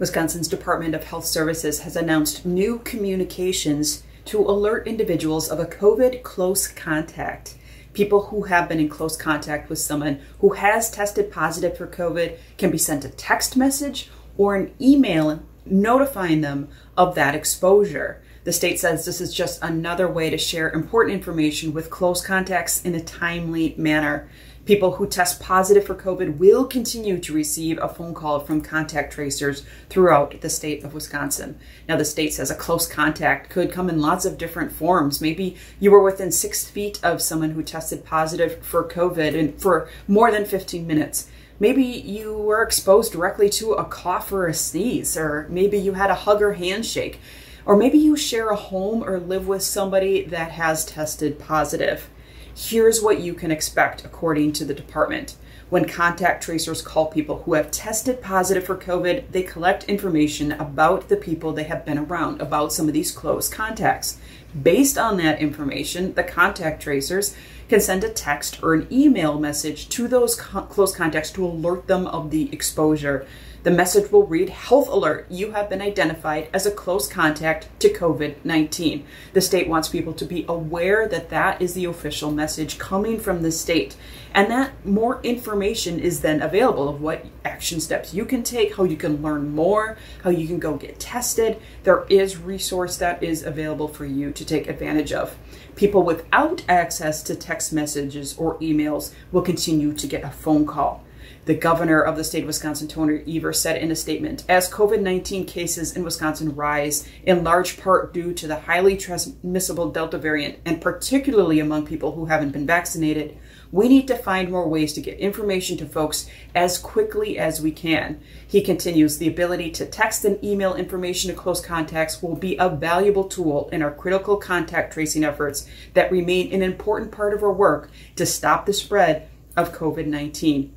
Wisconsin's Department of Health Services has announced new communications to alert individuals of a COVID close contact. People who have been in close contact with someone who has tested positive for COVID can be sent a text message or an email notifying them of that exposure. The state says this is just another way to share important information with close contacts in a timely manner. People who test positive for COVID will continue to receive a phone call from contact tracers throughout the state of Wisconsin. Now, the state says a close contact could come in lots of different forms. Maybe you were within 6 feet of someone who tested positive for COVID and for more than 15 minutes. Maybe you were exposed directly to a cough or a sneeze, or maybe you had a hug or handshake, or maybe you share a home or live with somebody that has tested positive. Here's what you can expect according to the department. When contact tracers call people who have tested positive for COVID, they collect information about the people they have been around, about some of these close contacts. Based on that information, the contact tracers can send a text or an email message to those close contacts to alert them of the exposure. The message will read, "Health alert, you have been identified as a close contact to COVID-19. The state wants people to be aware that that is the official message coming from the state, and that more information is then available of what action steps you can take, how you can learn more, how you can go get tested. There is resource that is available for you to take advantage of. People without access to text messages or emails will continue to get a phone call. The governor of the state of Wisconsin, Tony Evers, said in a statement, as COVID-19 cases in Wisconsin rise, in large part due to the highly transmissible Delta variant, and particularly among people who haven't been vaccinated, we need to find more ways to get information to folks as quickly as we can. He continues, the ability to text and email information to close contacts will be a valuable tool in our critical contact tracing efforts that remain an important part of our work to stop the spread of COVID-19.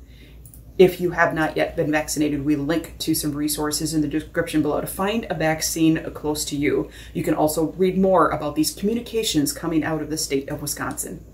If you have not yet been vaccinated, we link to some resources in the description below to find a vaccine close to you. You can also read more about these communications coming out of the state of Wisconsin.